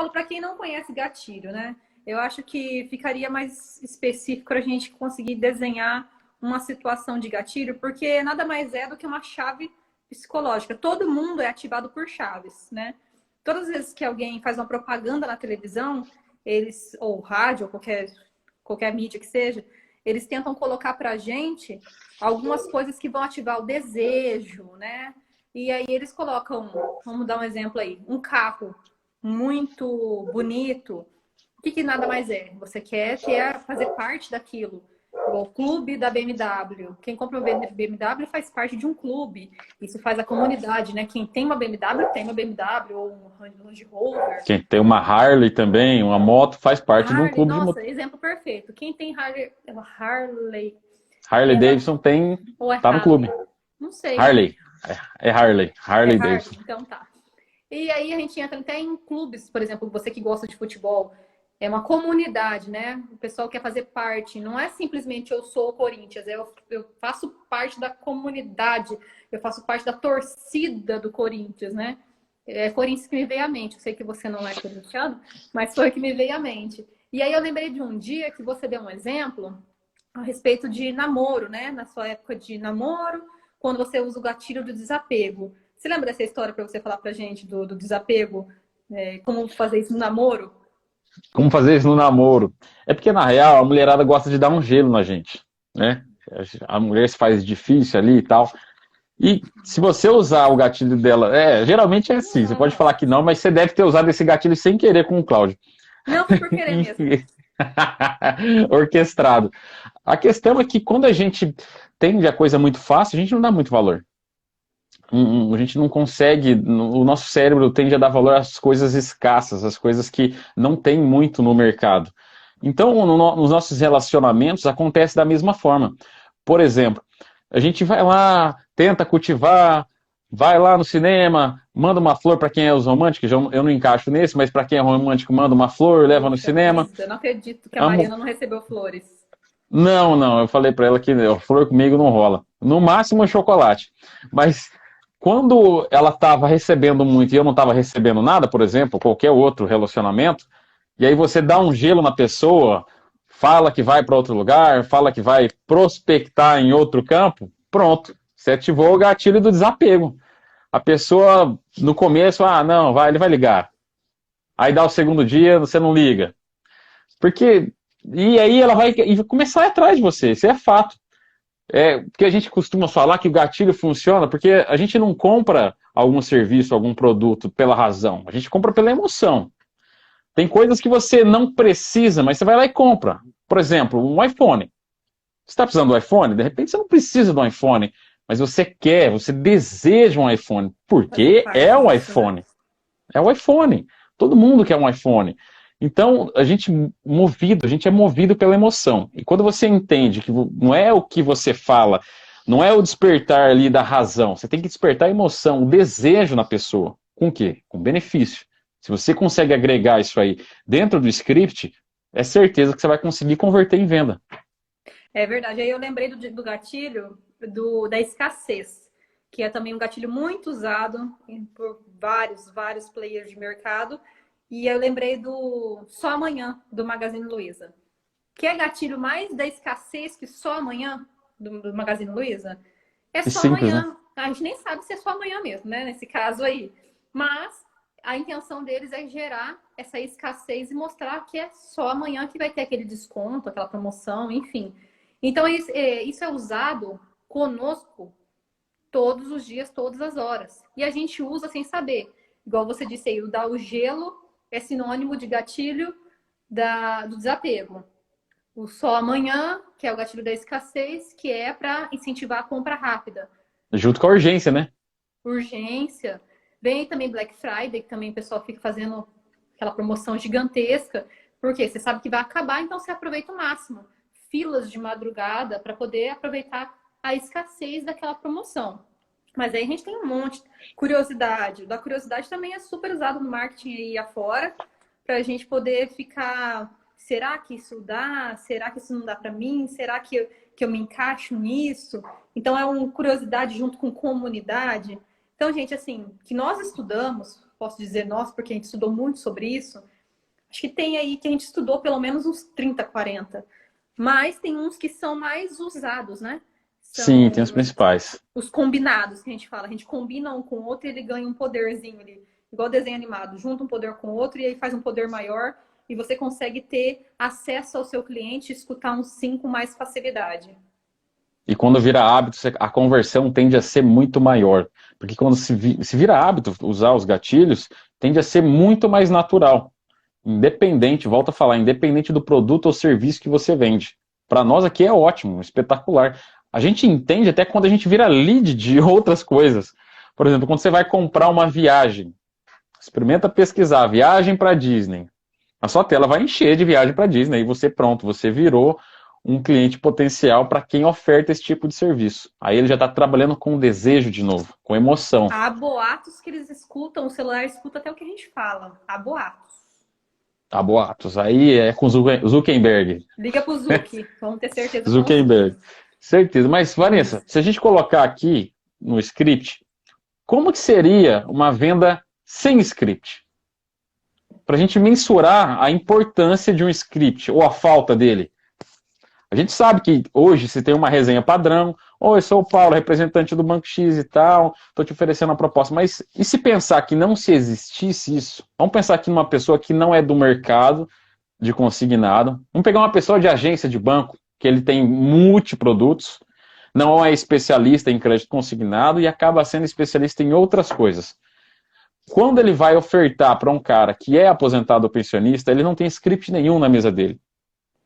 falo para quem não conhece gatilho, né? Eu acho que ficaria mais específico para a gente conseguir desenhar uma situação de gatilho, porque nada mais é do que uma chave psicológica. Todo mundo é ativado por chaves, né? Todas as vezes que alguém faz uma propaganda na televisão, eles, ou rádio, ou qualquer mídia que seja, eles tentam colocar para a gente algumas coisas que vão ativar o desejo, né? E aí eles colocam, vamos dar um exemplo aí, um carro muito bonito. O que nada mais é? Você quer fazer parte daquilo. O clube da BMW. Quem compra uma BMW faz parte de um clube. Isso faz a comunidade, né? Quem tem uma BMW tem uma BMW ou um Range Rover. Quem tem uma Harley também, uma moto, faz parte de um Harley, clube de nossa, moto. exemplo perfeito. Quem tem Harley, Harley ela Davidson tem, ou é tá no Harley? clube. Não sei, né? Harley. É Harley. É Harley Harley, Davidson. então tá. E aí a gente entra até em clubes, por exemplo, você que gosta de futebol, é uma comunidade, né? O pessoal quer fazer parte. Não é simplesmente eu sou o Corinthians, eu faço parte da comunidade, eu faço parte da torcida do Corinthians, né? É Corinthians que me veio à mente. Eu sei que você não é corintiano, mas foi o que me veio à mente. E aí eu lembrei de um dia que você deu um exemplo a respeito de namoro, né? Na sua época de namoro, quando você usa o gatilho do desapego. Você lembra dessa história para você falar pra gente do desapego? Como fazer isso no namoro? Como fazer isso no namoro? É porque, na real, a mulherada gosta de dar um gelo na gente, né? A mulher se faz difícil ali e tal. E se você usar o gatilho dela, geralmente é assim, você pode falar que não, mas você deve ter usado esse gatilho sem querer com o Cláudio. Não foi por querer mesmo. Orquestrado. A questão é que quando a gente tende a coisa muito fácil, a gente não dá muito valor. A gente não consegue, o nosso cérebro tende a dar valor às coisas escassas, às coisas que não tem muito no mercado. Então, nos nossos relacionamentos acontece da mesma forma. Por exemplo, a gente vai lá, tenta cultivar, vai lá no cinema, manda uma flor para quem é os românticos, eu não encaixo nesse, mas para quem é romântico, manda uma flor, leva no Puxa cinema. vida, não acredito que a Amo. Mariana não recebeu flores. Não, não, eu falei para ela que flor comigo não rola. No máximo chocolate. Mas quando ela estava recebendo muito e eu não estava recebendo nada, por exemplo, qualquer outro relacionamento, e aí você dá um gelo na pessoa, fala que vai para outro lugar, fala que vai prospectar em outro campo, pronto, você ativou o gatilho do desapego. A pessoa, no começo, não, ele vai ligar. Aí dá o segundo dia, você não liga. Porque, e aí ela vai começar atrás de você, isso é fato. Porque a gente costuma falar que o gatilho funciona porque a gente não compra algum serviço, algum produto pela razão, a gente compra pela emoção. Tem coisas que você não precisa, mas você vai lá e compra. Por exemplo, um iPhone. Você está precisando do iPhone? De repente você não precisa do iPhone, mas você quer, você deseja um iPhone. Fazer Porque é parte o disso, né? iPhone. É o iPhone. Todo mundo quer um iPhone. Então, a gente é movido pela emoção. E quando você entende que não é o que você fala, não é o despertar ali da razão, você tem que despertar a emoção, o desejo na pessoa. Com o quê? Com benefício. Se você consegue agregar isso aí dentro do script, é certeza que você vai conseguir converter em venda. É verdade. Aí eu lembrei do gatilho da escassez, que é também um gatilho muito usado por vários players de mercado. E eu lembrei do Só Amanhã, do Magazine Luiza. Que é gatilho mais da escassez que só amanhã, do Magazine Luiza? É É só simples, né? amanhã. A gente nem sabe se é só amanhã mesmo, né? Nesse caso aí. Mas a intenção deles é gerar essa escassez e mostrar que é só amanhã que vai ter aquele desconto, aquela promoção, enfim. Então, isso é usado conosco todos os dias, todas as horas. E a gente usa sem saber. Igual você disse aí, o gelo é sinônimo de gatilho do desapego. O só amanhã, que é o gatilho da escassez, que é para incentivar a compra rápida. Junto com a urgência, né? Urgência. Vem também Black Friday, que também o pessoal fica fazendo aquela promoção gigantesca, porque você sabe que vai acabar, então você aproveita o máximo. Filas de madrugada para poder aproveitar a escassez daquela promoção. Mas aí a gente tem um monte. Curiosidade. Da curiosidade também é super usado no marketing aí afora, para a gente poder ficar. Será que isso dá? Será que isso não dá para mim? Será que eu me encaixo nisso? Então é uma curiosidade junto com comunidade. Então, gente, assim, que nós estudamos, posso dizer nós, porque a gente estudou muito sobre isso, Acho que tem aí que a gente estudou pelo menos uns 30, 40. Mas tem uns que são mais usados, né? Sim, tem São os principais. os combinados que a gente fala. A gente combina um com o outro e ele ganha um poderzinho ali. Igual desenho animado. Junta um poder com o outro e aí faz um poder maior. E você consegue ter acesso ao seu cliente e escutar um sim com mais facilidade. E quando vira hábito, a conversão tende a ser muito maior. Porque quando se vira hábito usar os gatilhos, tende a ser muito mais natural. Independente, volto a falar, independente do produto ou serviço que você vende. Para nós aqui é ótimo, espetacular. A gente entende até quando a gente vira lead de outras coisas. Por exemplo, quando você vai comprar uma viagem, experimenta pesquisar viagem para Disney. A sua tela vai encher de viagem para Disney e você pronto, você virou um cliente potencial para quem oferta esse tipo de serviço. Aí ele já está trabalhando com desejo de novo, com emoção. Há boatos que eles escutam, o celular escuta até o que a gente fala. Há boatos. Tá, boatos. Aí é com Zuckerberg. Liga pro Zuki, vamos ter certeza com o Zuki. Zuckerberg. Certeza. Mas, Vanessa, Isso. se a gente colocar aqui no script, como que seria uma venda sem script? Para a gente mensurar a importância de um script ou a falta dele. A gente sabe que hoje se tem uma resenha padrão, ou eu sou o Paulo, representante do Banco X e tal, estou te oferecendo a proposta. Mas e se pensar que não se existisse isso? Vamos pensar aqui numa pessoa que não é do mercado de consignado. Vamos pegar uma pessoa de agência de banco, que ele tem multiprodutos, não é especialista em crédito consignado e acaba sendo especialista em outras coisas. Quando ele vai ofertar para um cara que é aposentado ou pensionista, ele não tem script nenhum na mesa dele.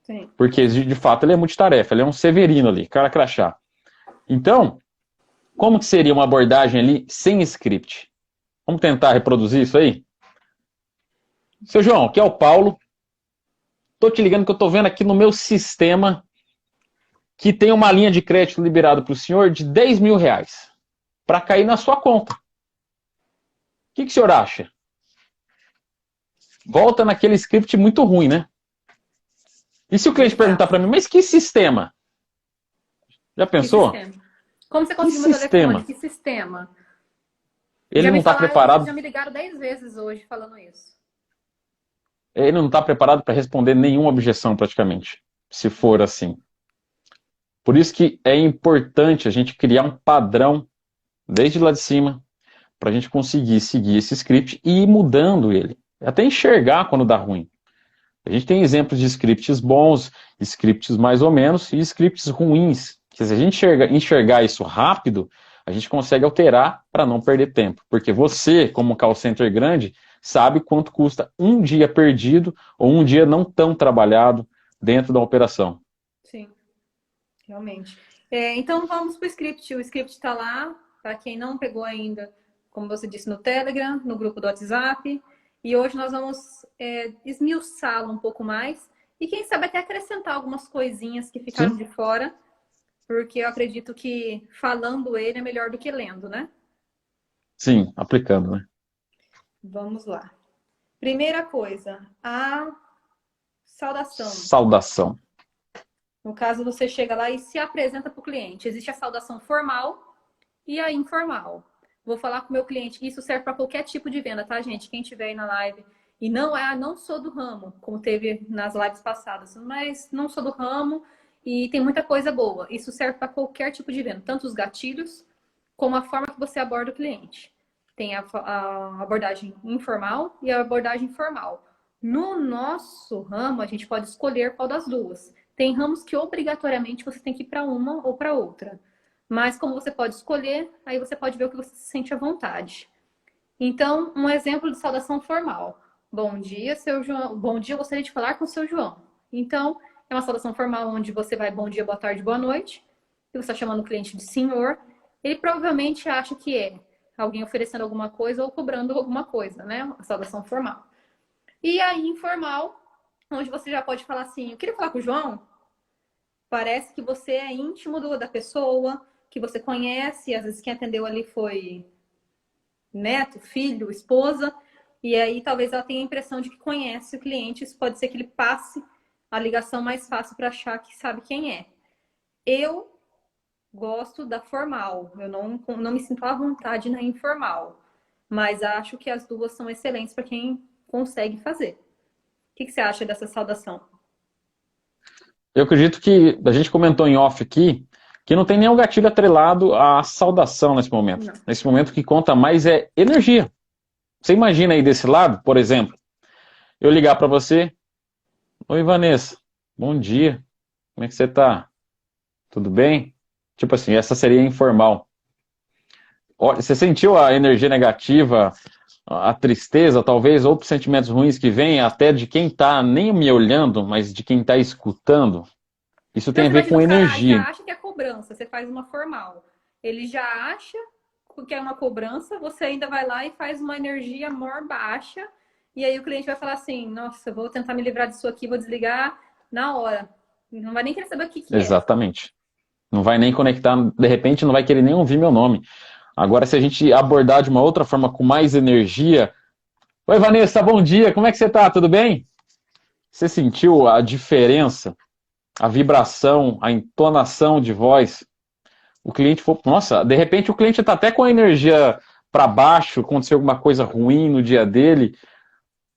Sim. Porque, de fato, ele é multitarefa, ele é um severino ali, cara crachá. Então, como que seria uma abordagem ali sem script? Vamos tentar reproduzir isso aí? Seu João, aqui é o Paulo. Tô te ligando que eu tô vendo aqui no meu sistema que tem uma linha de crédito liberada para o senhor de R$ 10.000 para cair na sua conta. O que o senhor acha? Volta naquele script muito ruim, né? E se o cliente perguntar para mim, mas que sistema? Já Que pensou? sistema? Como você Que conseguiu meu telefone? sistema? Que sistema? Ele Já não me está falaram isso, preparado. já me ligaram 10 vezes hoje falando isso. Ele não está preparado para responder nenhuma objeção praticamente, se for assim. Por isso que é importante a gente criar um padrão desde lá de cima para a gente conseguir seguir esse script e ir mudando ele. Até enxergar quando dá ruim. A gente tem exemplos de scripts bons, scripts mais ou menos e scripts ruins. Que se a gente enxergar isso rápido, a gente consegue alterar para não perder tempo. Porque você, como call center grande, sabe quanto custa um dia perdido ou um dia não tão trabalhado dentro da operação. Sim, realmente. Então vamos para o script. O script está lá, para quem não pegou ainda, como você disse, no Telegram, no grupo do WhatsApp. E hoje nós vamos esmiuçá-lo um pouco mais. E quem sabe até acrescentar algumas coisinhas que ficaram Sim, de fora. Porque eu acredito que falando ele é melhor do que lendo, né? sim, aplicando, né? Vamos lá. Primeira coisa, a saudação. Saudação. No caso, você chega lá e se apresenta para o cliente. Existe a saudação formal e a informal. Vou falar com o meu cliente. Isso serve para qualquer tipo de venda, tá, gente? Quem estiver aí na live e não sou do ramo, como teve nas lives passadas, mas não sou do ramo e tem muita coisa boa. Isso serve para qualquer tipo de venda, tanto os gatilhos como a forma que você aborda o cliente. Tem a abordagem informal e a abordagem formal. No nosso ramo, a gente pode escolher qual das duas. Tem ramos que obrigatoriamente você tem que ir para uma ou para outra. Mas como você pode escolher, aí você pode ver o que você se sente à vontade. Então, um exemplo de saudação formal. Bom dia, seu João. Bom dia, eu gostaria de falar com o seu João. Então, é uma saudação formal onde você vai bom dia, boa tarde, boa noite. E você está chamando o cliente de senhor. Ele provavelmente acha que é alguém oferecendo alguma coisa ou cobrando alguma coisa, né? A saudação formal. E aí, informal, onde você já pode falar assim, eu queria falar com o João. Parece que você é íntimo da pessoa, que você conhece, às vezes quem atendeu ali foi neto, filho, esposa, e aí talvez ela tenha a impressão de que conhece o cliente, isso pode ser que ele passe a ligação mais fácil para achar que sabe quem é. Eu gosto da formal, eu não me sinto à vontade na informal, mas acho que as duas são excelentes para quem consegue fazer. que você acha dessa saudação? Eu acredito que a gente comentou em off aqui que não tem nenhum gatilho atrelado à saudação nesse momento. Não. Nesse momento, o que conta mais é energia. Você imagina aí desse lado, por exemplo, eu ligar para você: oi, Vanessa, bom dia, como é que você tá? Tudo bem? Tipo assim, essa seria informal. Olha, você sentiu a energia negativa, a tristeza, talvez outros sentimentos ruins que vêm até de quem tá nem me olhando, mas de quem tá escutando? Isso Não, tem a você ver imagina, com o cara já energia. acha que é cobrança, você faz uma formal. Ele já acha que é uma cobrança, você ainda vai lá e faz uma energia maior baixa, e aí o cliente vai falar assim, nossa, eu vou tentar me livrar disso aqui, vou desligar na hora. Não vai nem querer saber o que que é. Exatamente. Não vai nem conectar, de repente não vai querer nem ouvir meu nome. Agora, se a gente abordar de uma outra forma, com mais energia: oi, Vanessa, bom dia, como é que você tá? Tudo bem? Você sentiu a diferença, a vibração, a entonação de voz? O cliente for, nossa, de repente o cliente está até com a energia para baixo, aconteceu alguma coisa ruim no dia dele,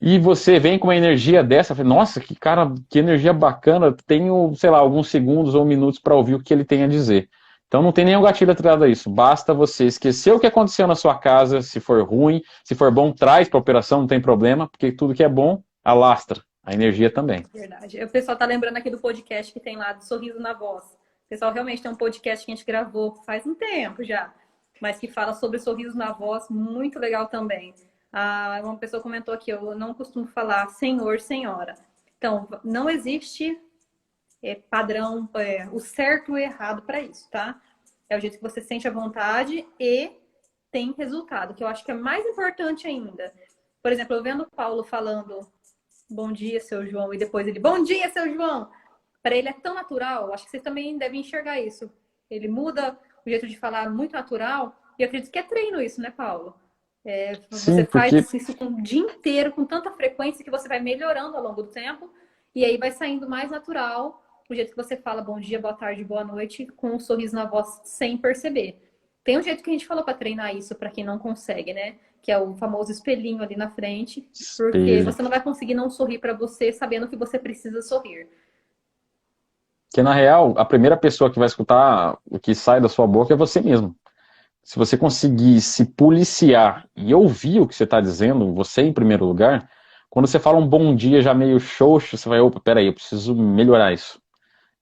e você vem com uma energia dessa, nossa, que cara, que energia bacana, tenho, sei lá, alguns segundos ou minutos para ouvir o que ele tem a dizer. Então não tem nenhum gatilho atrelado a isso, basta você esquecer o que aconteceu na sua casa, se for ruim, se for bom, traz para a operação, não tem problema, porque tudo que é bom alastra, a energia também. Verdade. O pessoal tá lembrando aqui do podcast que tem lá, do Sorriso na Voz. O pessoal realmente tem um podcast que a gente gravou faz um tempo já, mas que fala sobre sorriso na voz, muito legal também. Ah, uma pessoa comentou aqui, eu não costumo falar senhor, senhora. Então, não existe padrão, o certo e o errado para isso, tá? É o jeito que você sente a vontade e tem resultado, que eu acho que é mais importante ainda. Por exemplo, eu vendo o Paulo falando bom dia, seu João, e depois ele, bom dia, seu João. Para ele é tão natural, acho que você também deve enxergar isso. Ele muda o jeito de falar muito natural, e eu acredito que é treino isso, né, Paulo? Sim, Você faz porque isso o dia inteiro, com tanta frequência, que você vai melhorando ao longo do tempo, e aí vai saindo mais natural o jeito que você fala bom dia, boa tarde, boa noite, com um sorriso na voz sem perceber. Tem um jeito que a gente falou para treinar isso para quem não consegue, né? Que é o famoso espelhinho ali na frente, porque espelho. você não vai conseguir não sorrir para você sabendo que você precisa sorrir. Que na real, a primeira pessoa que vai escutar o que sai da sua boca é você mesmo. Se você conseguir se policiar e ouvir o que você está dizendo, você em primeiro lugar, quando você fala um bom dia já meio xoxo, você vai, opa, peraí, eu preciso melhorar isso.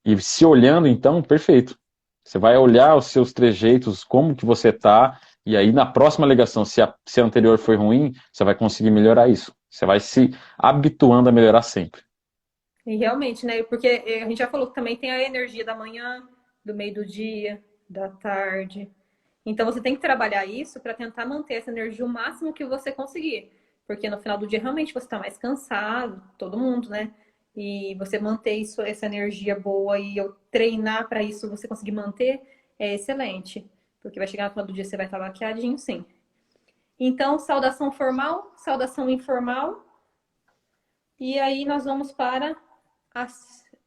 E se olhando, então, perfeito. Você vai olhar os seus trejeitos, como que você tá, e aí na próxima ligação, se a anterior foi ruim, você vai conseguir melhorar isso. Você vai se habituando a melhorar sempre. E realmente, né? Porque a gente já falou que também tem a energia da manhã, do meio do dia, da tarde. Então você tem que trabalhar isso para tentar manter essa energia o máximo que você conseguir. Porque no final do dia realmente você está mais cansado, todo mundo, né? E você manter isso, essa energia boa e eu treinar para isso, você conseguir manter, é excelente. Porque vai chegar no final do dia você vai estar maquiadinho, sim. Então, saudação formal, saudação informal. E aí nós vamos para a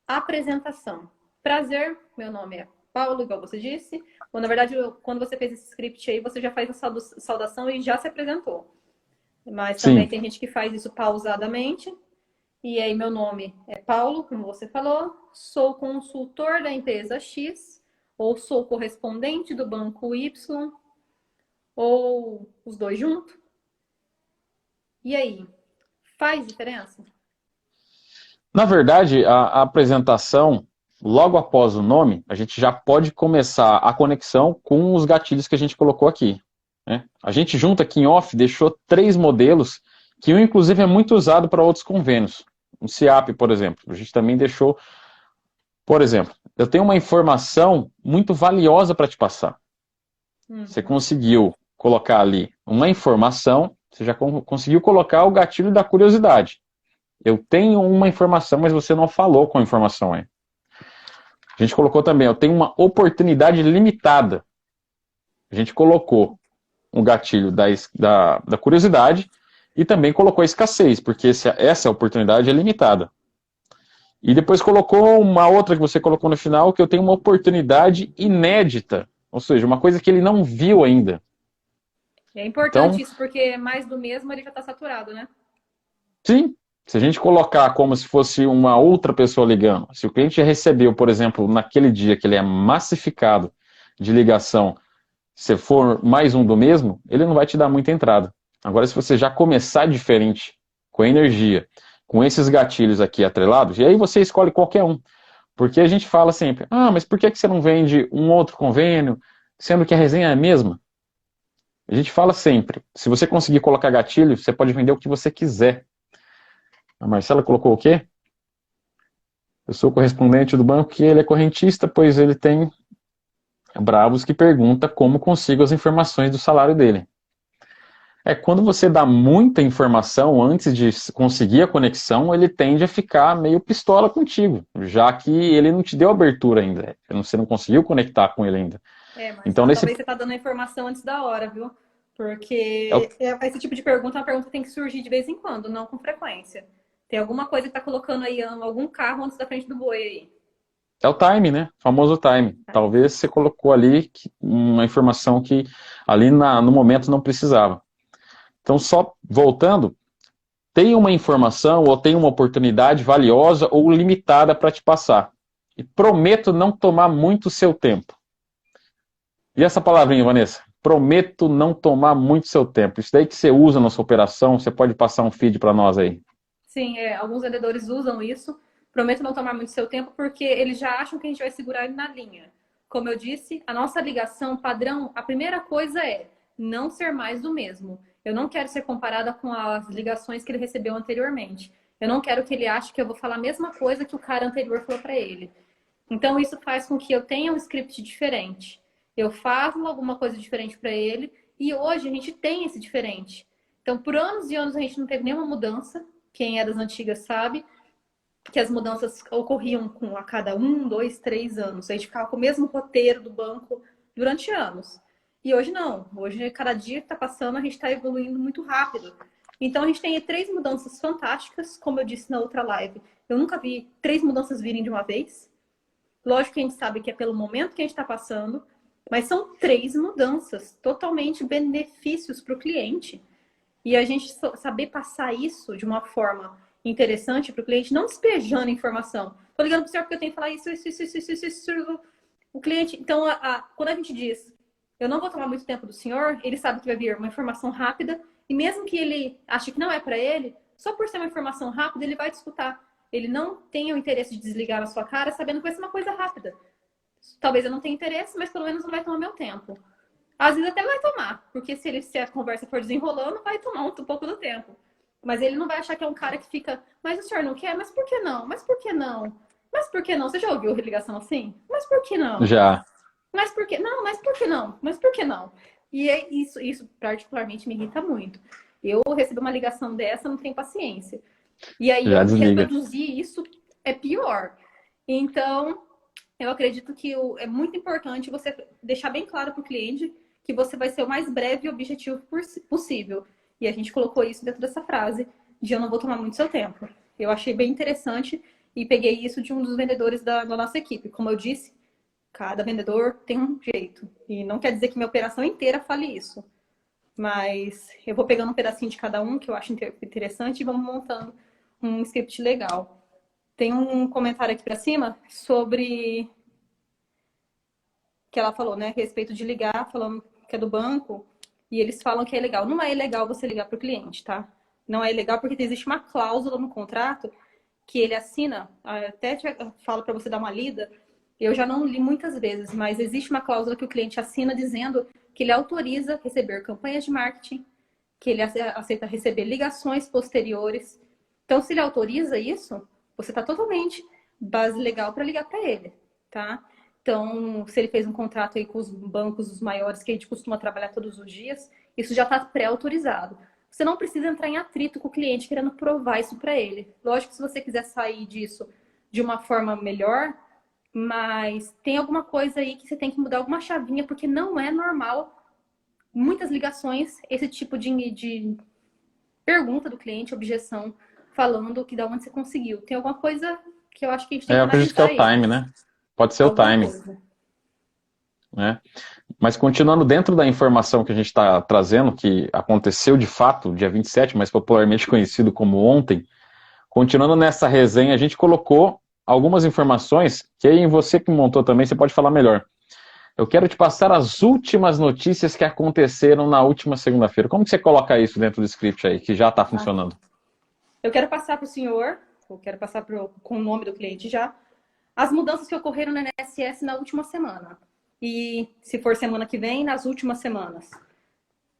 apresentação. Prazer, meu nome é Paulo, igual você disse. Ou, na verdade, quando você fez esse script aí, você já faz a saudação e já se apresentou. Mas também Sim, tem gente que faz isso pausadamente. E aí, meu nome é Paulo, como você falou. Sou consultor da empresa X, ou sou correspondente do banco Y, ou os dois juntos. E aí, faz diferença? na verdade, a apresentação, logo após o nome, a gente já pode começar a conexão com os gatilhos que a gente colocou aqui, né? A gente junto aqui em off deixou 3 modelos, que um inclusive é muito usado para outros convênios. Um CIAP, por exemplo. A gente também deixou, por exemplo, eu tenho uma informação muito valiosa para te passar. Você Uhum. conseguiu colocar ali uma informação, você já conseguiu colocar o gatilho da curiosidade. Eu tenho uma informação, mas você não falou com a informação aí. A gente colocou também, eu tenho uma oportunidade limitada. A gente colocou um gatilho da curiosidade e também colocou a escassez, porque essa oportunidade é limitada. E depois colocou uma outra que você colocou no final, que eu tenho uma oportunidade inédita, ou seja, uma coisa que ele não viu ainda. É Então, importante isso, porque mais do mesmo ele já está saturado, né? sim, Se a gente colocar como se fosse uma outra pessoa ligando, se o cliente recebeu, por exemplo, naquele dia que ele é massificado de ligação, se for mais um do mesmo, ele não vai te dar muita entrada. Agora, se você já começar diferente, com energia, com esses gatilhos aqui atrelados, e aí você escolhe qualquer um. Porque a gente fala sempre, mas por que você não vende um outro convênio, sendo que a resenha é a mesma? A gente fala sempre, se você conseguir colocar gatilho, você pode vender o que você quiser. A Marcela colocou o quê? Eu sou correspondente do banco que ele é correntista, pois ele tem bravos que pergunta como consigo as informações do salário dele. Quando você dá muita informação antes de conseguir a conexão, ele tende a ficar meio pistola contigo, já que ele não te deu abertura ainda. Você não conseguiu conectar com ele ainda. Marcelo, então, talvez você tá dando a informação antes da hora, viu? Porque esse tipo de pergunta é uma pergunta que tem que surgir de vez em quando, não com frequência. Tem alguma coisa que tá colocando aí, algum carro antes da frente do boi aí. É o time, né? O famoso time. Talvez você colocou ali uma informação que ali no momento não precisava. Então, só voltando, tem uma informação ou tem uma oportunidade valiosa ou limitada para te passar. E prometo não tomar muito seu tempo. E essa palavrinha, Vanessa? Prometo não tomar muito seu tempo. Isso daí que você usa na sua operação, você pode passar um feed para nós aí. Sim, alguns vendedores usam isso. Prometo não tomar muito seu tempo porque eles já acham que a gente vai segurar ele na linha. Como eu disse, a nossa ligação padrão, a primeira coisa é não ser mais do mesmo. Eu não quero ser comparada com as ligações que ele recebeu anteriormente. Eu não quero que ele ache que eu vou falar a mesma coisa que o cara anterior falou para ele. Então, isso faz com que eu tenha um script diferente. Eu falo alguma coisa diferente para ele e hoje a gente tem esse diferente. Então, por anos e anos a gente não teve nenhuma mudança. Quem é das antigas sabe que as mudanças ocorriam a cada 1, 2, 3 anos. A gente ficava com o mesmo roteiro do banco durante anos. E hoje não. Hoje, cada dia que está passando, a gente está evoluindo muito rápido. Então, a gente tem 3 mudanças fantásticas, como eu disse na outra live. Eu nunca vi 3 mudanças virem de uma vez. Lógico que a gente sabe que é pelo momento que a gente está passando, mas são 3 mudanças, totalmente benefícios para o cliente. E a gente saber passar isso de uma forma interessante para o cliente, não despejando informação. Estou ligando para o senhor porque eu tenho que falar isso. O cliente, então, quando a gente diz, eu não vou tomar muito tempo do senhor, ele sabe que vai vir uma informação rápida, e mesmo que ele ache que não é para ele, só por ser uma informação rápida, ele vai te escutar. Ele não tem o interesse de desligar na sua cara, sabendo que vai ser uma coisa rápida. Talvez eu não tenha interesse, mas pelo menos não vai tomar meu tempo. Às vezes até vai tomar, porque se a conversa for desenrolando, vai tomar um pouco do tempo. Mas ele não vai achar que é um cara que fica, mas o senhor não quer? Mas por que não? Mas por que não? Mas por que não? Você já ouviu ligação assim? Mas por que não? Já. Mas por que não? Mas por que não? Mas por que não? E isso particularmente me irrita muito. Eu recebo uma ligação dessa, não tenho paciência. E aí Já desliga. reproduzir isso é pior. Então, eu acredito que é muito importante você deixar bem claro para o cliente que você vai ser o mais breve e objetivo possível. E a gente colocou isso dentro dessa frase de eu não vou tomar muito seu tempo. Eu achei bem interessante e peguei isso de um dos vendedores da nossa equipe. Como eu disse, cada vendedor tem um jeito. E não quer dizer que minha operação inteira fale isso. Mas eu vou pegando um pedacinho de cada um que eu acho interessante e vamos montando um script legal. Tem um comentário aqui para cima sobre que ela falou, né, a respeito de ligar, falando que é do banco, e eles falam que é legal. Não é ilegal você ligar para o cliente, tá? Não é ilegal porque existe uma cláusula no contrato que ele assina, até falo para você dar uma lida, eu já não li muitas vezes, mas existe uma cláusula que o cliente assina dizendo que ele autoriza receber campanhas de marketing, que ele aceita receber ligações posteriores. Então, se ele autoriza isso, você está totalmente base legal para ligar para ele, tá? Então, se ele fez um contrato aí com os bancos os maiores que a gente costuma trabalhar todos os dias, isso já está pré-autorizado. Você não precisa entrar em atrito com o cliente querendo provar isso para ele. Lógico que se você quiser sair disso de uma forma melhor, mas tem alguma coisa aí que você tem que mudar alguma chavinha, porque não é normal muitas ligações, esse tipo de pergunta do cliente, objeção, falando que da onde você conseguiu. Tem alguma coisa que eu acho que a gente tem que eu acredito que é o time, né? Pode ser o time. Né? Mas continuando dentro da informação que a gente está trazendo, que aconteceu de fato, dia 27, mas popularmente conhecido como ontem, continuando nessa resenha, a gente colocou algumas informações, que aí você que montou também, você pode falar melhor. Eu quero te passar as últimas notícias que aconteceram na última segunda-feira. Como que você coloca isso dentro do script aí, que já está funcionando? Eu quero passar para o senhor, eu quero passar com o nome do cliente já, as mudanças que ocorreram no INSS na última semana. E, se for semana que vem, nas últimas semanas.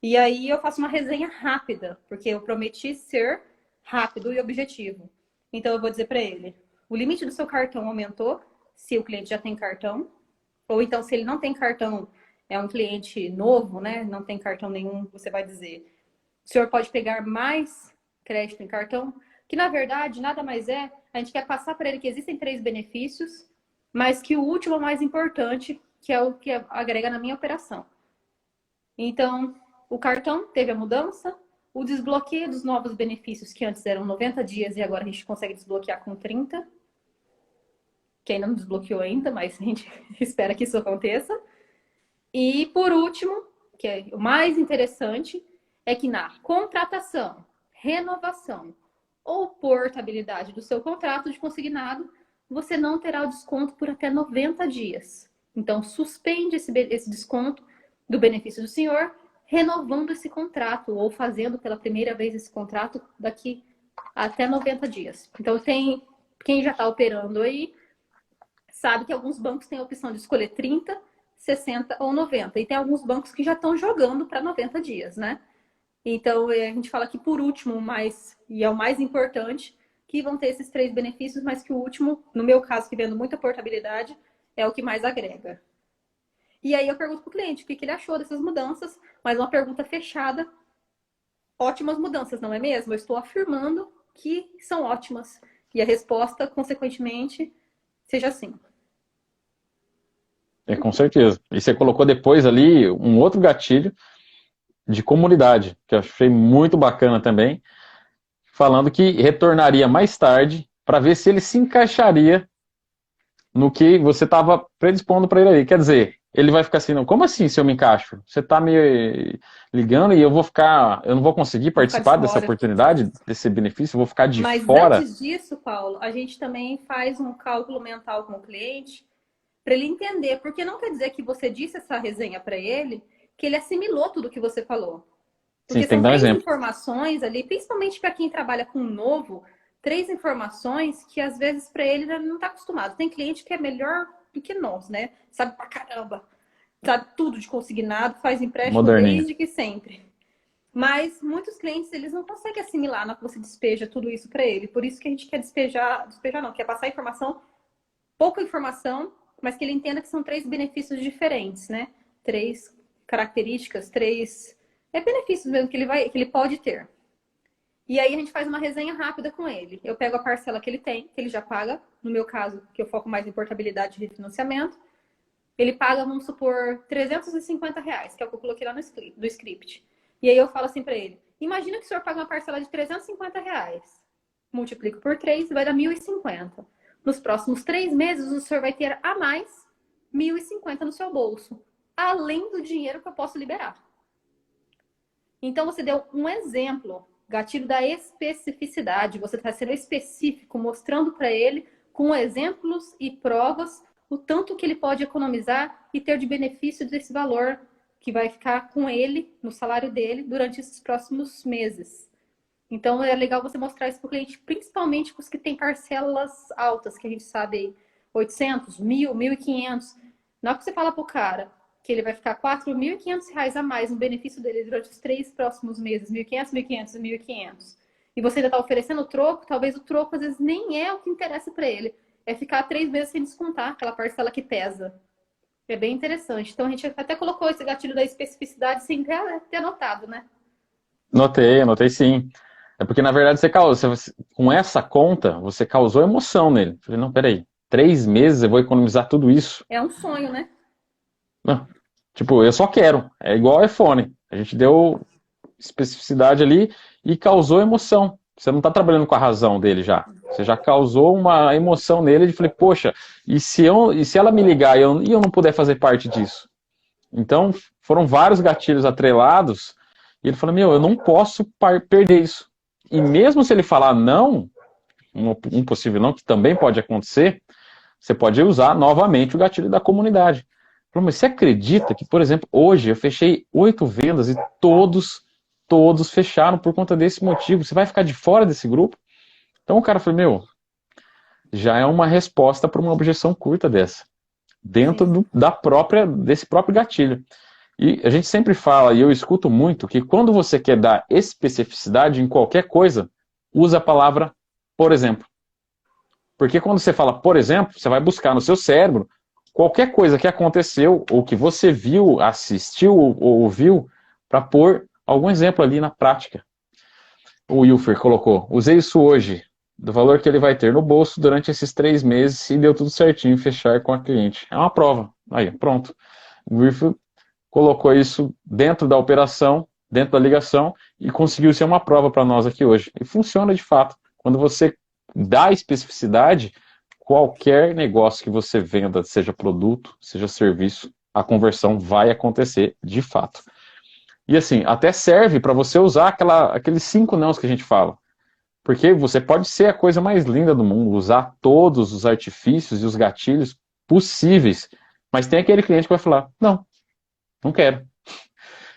E aí eu faço uma resenha rápida, porque eu prometi ser rápido e objetivo. Então eu vou dizer para ele, o limite do seu cartão aumentou, se o cliente já tem cartão, ou então se ele não tem cartão, é um cliente novo, né? Não tem cartão nenhum, você vai dizer, o senhor pode pegar mais crédito em cartão, que na verdade nada mais é, a gente quer passar para ele que existem 3 benefícios, mas que o último é o mais importante, que é o que agrega na minha operação. Então, o cartão teve a mudança, o desbloqueio dos novos benefícios, que antes eram 90 dias e agora a gente consegue desbloquear com 30, que ainda não desbloqueou ainda, mas a gente espera que isso aconteça. E, por último, que é o mais interessante, é que na contratação, renovação ou portabilidade do seu contrato de consignado, você não terá o desconto por até 90 dias. Então, suspende esse desconto do benefício do senhor, renovando esse contrato ou fazendo pela primeira vez esse contrato daqui até 90 dias. Então, quem já está operando aí sabe que alguns bancos têm a opção de escolher 30, 60 ou 90. E tem alguns bancos que já estão jogando para 90 dias, né? Então, a gente fala que por último, e é o mais importante, que vão ter esses 3 benefícios, mas que o último, no meu caso, que vendo muita portabilidade, é o que mais agrega. E aí eu pergunto para o cliente o que ele achou dessas mudanças, mas uma pergunta fechada. Ótimas mudanças, não é mesmo? Eu estou afirmando que são ótimas. E a resposta, consequentemente, seja sim. Com certeza. E você colocou depois ali um outro gatilho de comunidade, que eu achei muito bacana também, falando que retornaria mais tarde para ver se ele se encaixaria no que você estava predispondo para ele aí. Quer dizer, ele vai ficar assim, não, como assim se eu me encaixo? Você está me ligando e eu não vou conseguir participar dessa oportunidade, desse benefício, eu vou ficar de fora. Mas antes disso, Paulo, a gente também faz um cálculo mental com o cliente para ele entender, porque não quer dizer que você disse essa resenha para ele, que ele assimilou tudo que você falou. Porque Sim, tem são que dar um 3 exemplo. informações ali, principalmente para quem trabalha com novo, 3 informações que às vezes para ele não está acostumado. Tem cliente que é melhor do que nós, né? Sabe pra caramba. Sabe tudo de consignado, faz empréstimo Moderninho. desde que sempre. Mas muitos clientes, eles não conseguem assimilar na que você despeja tudo isso para ele. Por isso que a gente quer despejar não, quer passar informação, pouca informação, mas que ele entenda que são 3 benefícios diferentes, né? 3 características, 3 benefícios mesmo que ele pode ter. E aí a gente faz uma resenha rápida com ele. Eu pego a parcela que ele tem, que ele já paga. No meu caso, que eu foco mais em portabilidade e refinanciamento. Ele paga, vamos supor, R$350, que é o que eu coloquei lá no script. E aí eu falo assim para ele, imagina que o senhor paga uma parcela de R$350. Multiplico por 3, vai dar 1.050. Nos próximos 3 meses, o senhor vai ter a mais 1.050 no seu bolso. Além do dinheiro que eu posso liberar. Então, você deu um exemplo, gatilho da especificidade. Você está sendo específico, mostrando para ele, com exemplos e provas, o tanto que ele pode economizar e ter de benefício desse valor que vai ficar com ele, no salário dele, durante esses próximos meses. Então, é legal você mostrar isso para o cliente, principalmente para os que têm parcelas altas, que a gente sabe aí, 800, 1.000, 1.500. Na hora que você fala para o cara que ele vai ficar R$4.500 a mais no benefício dele durante os 3 próximos meses, 1.500, 1.500 e 1.500, e você ainda está oferecendo o troco, talvez o troco às vezes nem é o que interessa para ele. É ficar 3 meses sem descontar aquela parcela que pesa. É bem interessante. Então, a gente até colocou esse gatilho da especificidade sem ter anotado, né? Anotei sim. É porque, na verdade, com essa conta, você causou emoção nele. Eu falei, não, peraí, 3 meses eu vou economizar tudo isso. É um sonho, né? Não, tipo, eu só quero. É igual iPhone. A gente deu especificidade ali e causou emoção. Você não está trabalhando com a razão dele já. Você já causou uma emoção nele de falei, poxa, e se ela me ligar e eu não puder fazer parte disso? Então, foram vários gatilhos atrelados e ele falou, eu não posso perder isso. E mesmo se ele falar não, um possível não, que também pode acontecer, você pode usar novamente o gatilho da comunidade. Mas você acredita que, por exemplo, hoje eu fechei 8 vendas e todos fecharam por conta desse motivo? Você vai ficar de fora desse grupo? Então o cara falou, meu, já é uma resposta para uma objeção curta dessa, dentro Sim. desse próprio gatilho. E a gente sempre fala, e eu escuto muito, que quando você quer dar especificidade em qualquer coisa, usa a palavra por exemplo. Porque quando você fala por exemplo, você vai buscar no seu cérebro qualquer coisa que aconteceu, ou que você viu, assistiu ou ouviu, para pôr algum exemplo ali na prática. O Wilfer colocou, usei isso hoje, do valor que ele vai ter no bolso durante esses 3 meses e deu tudo certinho, fechar com a cliente. É uma prova. Aí, pronto. O Wilfer colocou isso dentro da operação, dentro da ligação, e conseguiu ser uma prova para nós aqui hoje. E funciona de fato. Quando você dá especificidade, qualquer negócio que você venda, seja produto, seja serviço, a conversão vai acontecer de fato. E assim, até serve para você usar aqueles 5 nãos que a gente fala. Porque você pode ser a coisa mais linda do mundo, usar todos os artifícios e os gatilhos possíveis, mas tem aquele cliente que vai falar, não quero.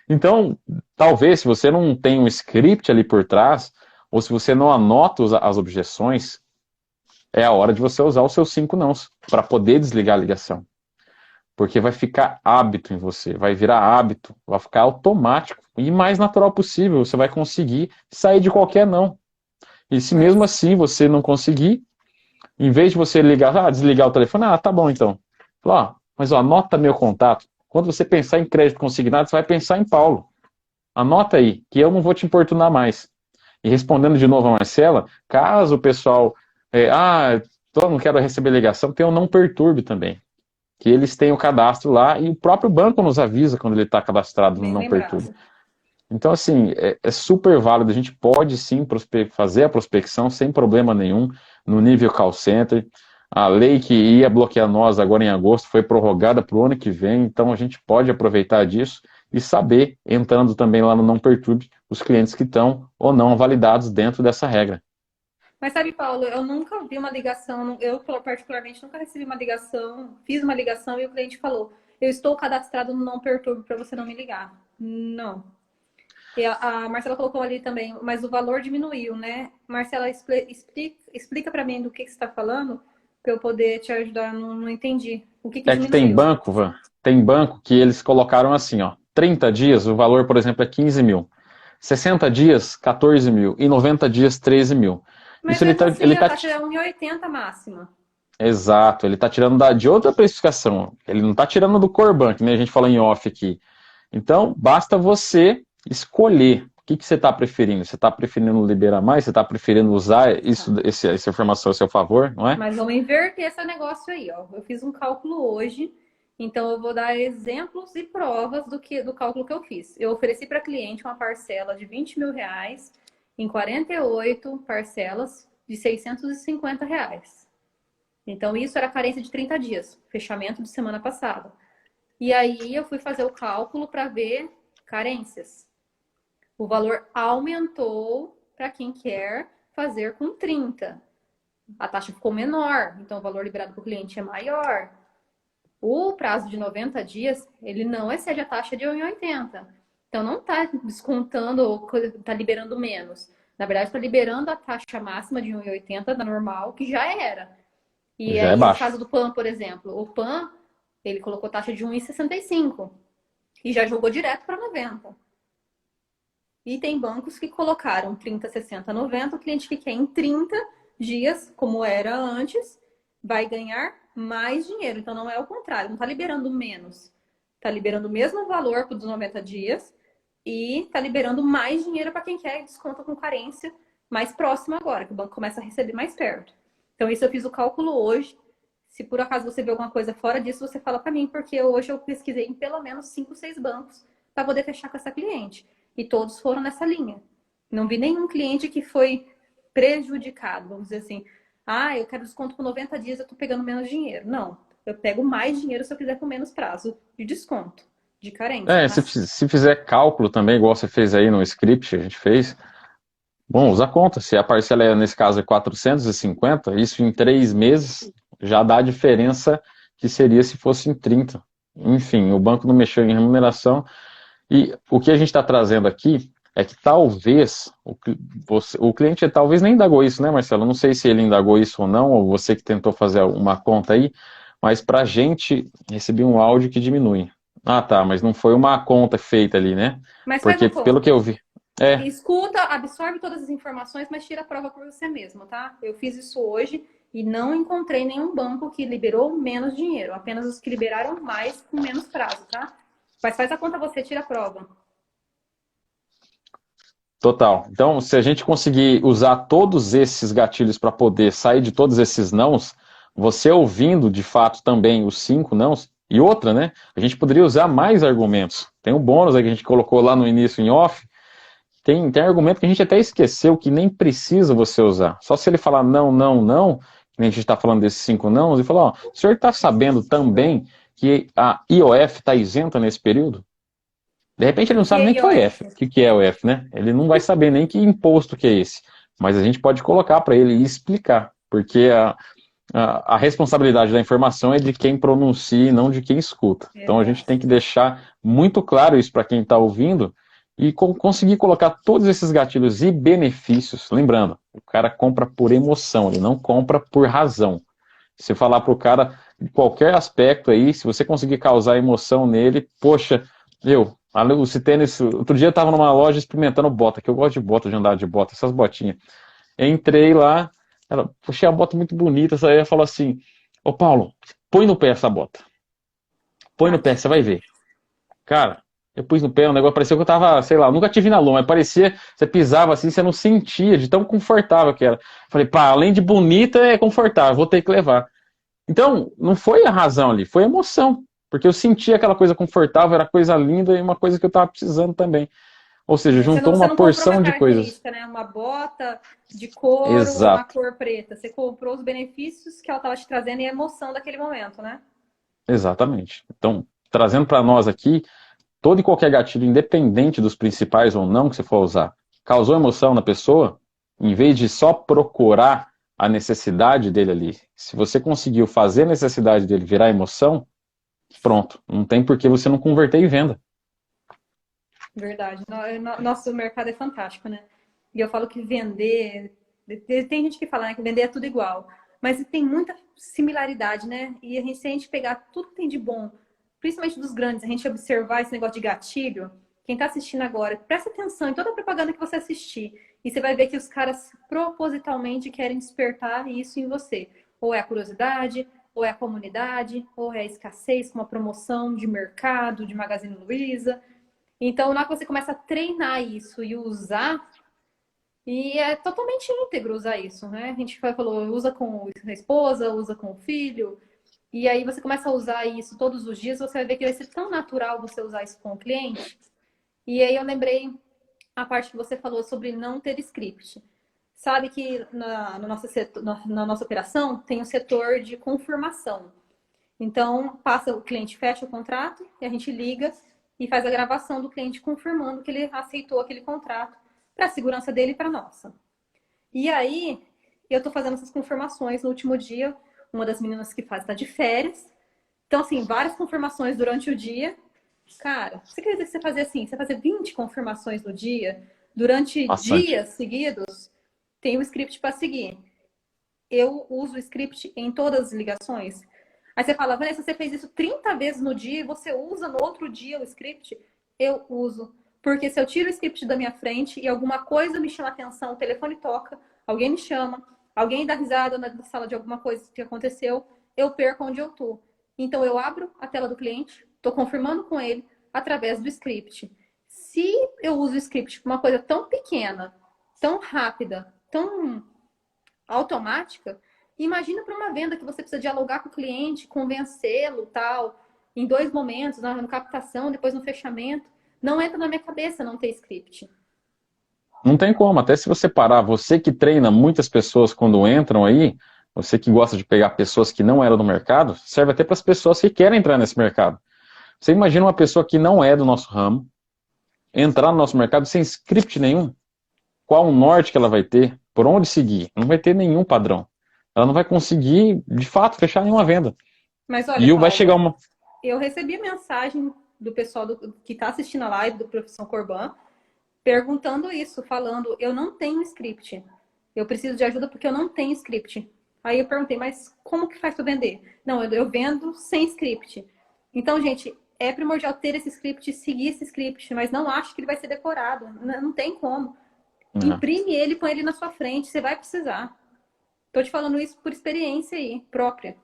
Então, talvez, se você não tem um script ali por trás, ou se você não anota as objeções, é a hora de você usar os seus 5 nãos, para poder desligar a ligação. Porque vai ficar hábito em você, vai virar hábito, vai ficar automático, e mais natural possível, você vai conseguir sair de qualquer não. E se mesmo Mas, assim você não conseguir, em vez de você desligar o telefone, tá bom então. Mas anota meu contato. Quando você pensar em crédito consignado, você vai pensar em Paulo. Anota aí, que eu não vou te importunar mais. E respondendo de novo a Marcela, caso o pessoal, não quero receber ligação, tem o não perturbe também. Que eles têm o cadastro lá e o próprio banco nos avisa quando ele está cadastrado no bem não perturbe. lembrado. Então, assim, é super válido. A gente pode sim fazer a prospecção sem problema nenhum no nível call center. A lei que ia bloquear nós agora em agosto foi prorrogada para o ano que vem, então a gente pode aproveitar disso e saber, entrando também lá no não perturbe, os clientes que estão ou não validados dentro dessa regra. Mas sabe, Paulo, eu nunca vi uma ligação, eu particularmente nunca recebi uma ligação, fiz uma ligação e o cliente falou: eu estou cadastrado no não perturbe para você não me ligar. Não. E a Marcela colocou ali também, mas o valor diminuiu, né? Marcela, explica para mim do que você está falando, para eu poder te ajudar. Não entendi. O que É que tem diminuiu? banco, Van, tem banco que eles colocaram assim, ó, 30 dias, o valor, por exemplo, é 15 mil. 60 dias, 14 mil. E 90 dias, 13 mil. Mas Isso ele mesmo tá, assim, ele a tá, taxa é 1,80 máxima. exato, ele tá tirando de outra precificação. Ele não tá tirando do Corban, que nem a gente falou em off aqui. Então, basta você escolher o que você está preferindo. Você está preferindo liberar mais? Você está preferindo usar essa informação a seu favor, não é? Mas vamos inverter esse negócio aí, ó. Eu fiz um cálculo hoje, então eu vou dar exemplos e provas do cálculo que eu fiz. Eu ofereci para cliente uma parcela de 20 mil reais em 48 parcelas de 650 reais. Então, isso era carência de 30 dias, fechamento de semana passada. E aí eu fui fazer o cálculo para ver carências. O valor aumentou para quem quer fazer com 30. A taxa ficou menor, então o valor liberado para o cliente é maior. O prazo de 90 dias, ele não excede a taxa de 1,80. Então não está descontando ou está liberando menos. Na verdade, está liberando a taxa máxima de 1,80 da normal, que já era. E Já é aí, o baixo. caso do PAN, por exemplo, o PAN, ele colocou taxa de 1,65 e já jogou direto para 90. E tem bancos que colocaram 30, 60, 90. O cliente que quer em 30 dias, como era antes, vai ganhar mais dinheiro. Então não é o contrário, não está liberando menos. Está liberando o mesmo valor para os 90 dias e está liberando mais dinheiro para quem quer desconto com carência mais próximo agora, que o banco começa a receber mais perto. Então isso eu fiz o cálculo hoje. Se por acaso você vê alguma coisa fora disso, você fala para mim, porque hoje eu pesquisei em pelo menos 5, 6 bancos para poder fechar com essa cliente. E todos foram nessa linha. Não vi nenhum cliente que foi prejudicado, vamos dizer assim. Eu quero desconto por 90 dias, eu tô pegando menos dinheiro. Não, eu pego mais dinheiro se eu quiser com menos prazo de desconto, de carência. Se fizer cálculo também, igual você fez aí no script que a gente fez, Bom, usa a conta. Se a parcela, nesse caso, é 450, isso em 3 meses já dá a diferença que seria se fosse em 30. Enfim, o banco não mexeu em remuneração. E o que a gente está trazendo aqui é que talvez o cliente talvez nem indagou isso, né, Marcelo? Não sei se ele indagou isso ou não, ou você que tentou fazer uma conta aí, mas para a gente recebi um áudio que diminui. Ah, tá, mas não foi uma conta feita ali, né? Mas faz Porque uma pelo que conta. eu vi. É, Escuta, absorve todas as informações, mas tira a prova por você mesmo, tá? Eu fiz isso hoje e não encontrei nenhum banco que liberou menos dinheiro, apenas os que liberaram mais com menos prazo, tá? Mas faz a conta você, tira a prova. total. Então, se a gente conseguir usar todos esses gatilhos para poder sair de todos esses nãos, você ouvindo de fato também os 5 nãos, e outra, né? A gente poderia usar mais argumentos. Tem um bônus aí que a gente colocou lá no início em off. Tem argumento que a gente até esqueceu que nem precisa você usar. Só se ele falar não, não, não, que nem a gente está falando desses 5 nãos, e falar, ó, o senhor está sabendo também que a IOF está isenta nesse período? De repente ele não Que sabe nem o que é o IF, IOF? o que é o IF, né? Ele não vai saber nem que imposto que é esse. Mas a gente pode colocar para ele e explicar, porque a responsabilidade da informação é de quem pronuncia e não de quem escuta. Então a gente Exato. tem que deixar muito claro isso para quem está ouvindo e conseguir colocar todos esses gatilhos e benefícios. Lembrando, o cara compra por emoção, ele não compra por razão. Se falar para o cara de qualquer aspecto aí, se você conseguir causar emoção nele, poxa, esse tênis, outro dia eu estava numa loja experimentando bota, que eu gosto de bota, de andar de bota, essas botinhas. Eu entrei lá, ela, puxei a bota muito bonita, aí ela falou assim, ô Paulo, põe no pé essa bota. Põe no pé, você Tática. vai ver. Cara, eu pus no pé, o negócio parecia que eu tava, sei lá, eu nunca tive na lama, mas parecia, você pisava assim, você não sentia de tão confortável que era. Falei, pá, além de bonita, é confortável, vou ter que levar. Então, não foi a razão ali, foi a emoção. Porque eu sentia aquela coisa confortável, era coisa linda e uma coisa que eu tava precisando também. Ou seja, juntou Você uma não comprou uma porção de coisas. característica, né? Uma bota de couro ou uma Exato, cor preta. Você comprou os benefícios que ela estava te trazendo e a emoção daquele momento, né? exatamente. Então, trazendo para nós aqui, todo e qualquer gatilho, independente dos principais ou não que você for usar, causou emoção na pessoa, em vez de só procurar a necessidade dele ali, se você conseguiu fazer a necessidade dele virar emoção, pronto. Não tem por que você não converter em venda. Verdade. Nosso mercado é fantástico, né? E eu falo que vender. Tem gente que fala, né, que vender é tudo igual. Mas tem muita similaridade, né? E se a gente pegar tudo que tem de bom, principalmente dos grandes, a gente observar esse negócio de gatilho, quem está assistindo agora, presta atenção em toda a propaganda que você assistir. E você vai ver que os caras propositalmente querem despertar isso em você. Ou é a curiosidade, ou é a comunidade, ou é a escassez com uma promoção de mercado, de Magazine Luiza. Então, na hora que você começa a treinar isso e usar, e é totalmente íntegro usar isso, né? A gente falou, usa com a esposa, usa com o filho, e aí você começa a usar isso todos os dias, você vai ver que vai ser tão natural você usar isso com o cliente. E aí eu lembrei a parte que você falou sobre não ter script. Sabe que no nosso setor, na nossa operação tem um setor de confirmação. Então, passa o cliente fecha o contrato e a gente liga e faz a gravação do cliente confirmando que ele aceitou aquele contrato para a segurança dele e para a nossa. E aí, eu estou fazendo essas confirmações no último dia. Uma das meninas que faz está de férias. Então, assim, várias confirmações durante o dia. Cara, você quer dizer que você fazer assim, você fazer 20 confirmações no dia, durante Bastante. dias seguidos, tem um script para seguir. Eu uso o script em todas as ligações. Aí você fala, Vanessa, você fez isso 30 vezes no dia e você usa no outro dia o script? Eu uso. Porque se eu tiro o script da minha frente e alguma coisa me chama atenção, o telefone toca, alguém me chama, alguém dá risada na sala de alguma coisa que aconteceu, eu perco onde eu tô. Então eu abro a tela do cliente, estou confirmando com ele através do script. Se eu uso o script para uma coisa tão pequena, tão rápida, tão automática, imagina para uma venda que você precisa dialogar com o cliente, convencê-lo, tal, em dois momentos, na captação, depois no fechamento. Não entra na minha cabeça não ter script. Não tem como, até se você parar, você que treina muitas pessoas quando entram aí, você que gosta de pegar pessoas que não eram do mercado, serve até para as pessoas que querem entrar nesse mercado. Você imagina uma pessoa que não é do nosso ramo, entrar no nosso mercado sem script nenhum? qual o norte que ela vai ter, por onde seguir. Não vai ter nenhum padrão. Ela não vai conseguir, de fato, fechar nenhuma venda. Mas olha, E vai chegar Paulo, uma... eu recebi mensagem do pessoal que está assistindo a live do Profissão Corban, perguntando isso, falando, eu não tenho script. Eu preciso de ajuda porque eu não tenho script. Aí eu perguntei, mas como que faz para vender? Não, eu vendo sem script. Então, gente, é primordial ter esse script, seguir esse script, mas não acho que ele vai ser decorado. Não tem como. Imprime ele, põe ele na sua frente, você vai precisar. Tô te falando isso por experiência aí, própria.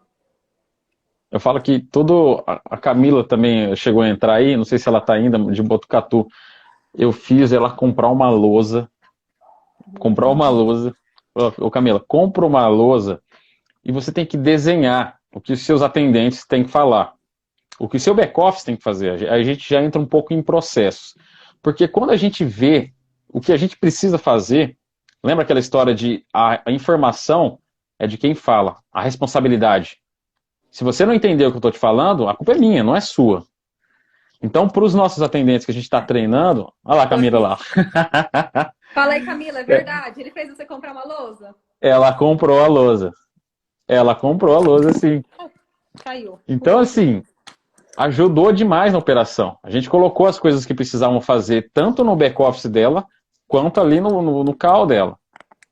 Eu falo que tudo... A Camila também chegou a entrar aí, não sei se ela tá ainda, de Botucatu. Eu fiz ela comprar uma lousa. Comprar uma lousa. Ô, Camila, compra uma lousa e você tem que desenhar o que os seus atendentes têm que falar. O que o seu back-office tem que fazer. A gente já entra um pouco em processos. Porque quando a gente vê o que a gente precisa fazer, lembra aquela história de a informação é de quem fala, a responsabilidade. Se você não entender o que eu estou te falando, a culpa é minha, não é sua. Então, para os nossos atendentes que a gente está treinando, olha lá a Camila lá. Fala aí, Camila, é verdade? Ele fez você comprar uma lousa? Ela comprou a lousa. Ela comprou a lousa, sim. Caiu. Então, assim, ajudou demais na operação. A gente colocou as coisas que precisavam fazer, tanto no back-office dela, quanto ali no call dela.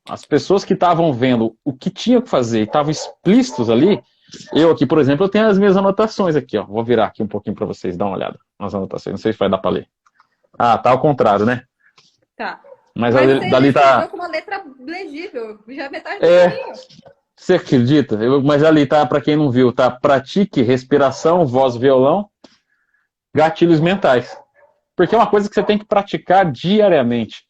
As pessoas que estavam vendo o que tinha que fazer e estavam explícitos ali, eu aqui, por exemplo, eu tenho as minhas anotações aqui, ó. Vou virar aqui um pouquinho para vocês, dar uma olhada nas anotações. Não sei se vai dar para ler. Ah, tá ao contrário, né? Tá. Mas você dali tá... com uma letra legível, já é metade do É, caminho. você acredita? Mas ali tá, para quem não viu, tá pratique, respiração, voz, violão, gatilhos mentais. Porque é uma coisa que você tem que praticar diariamente.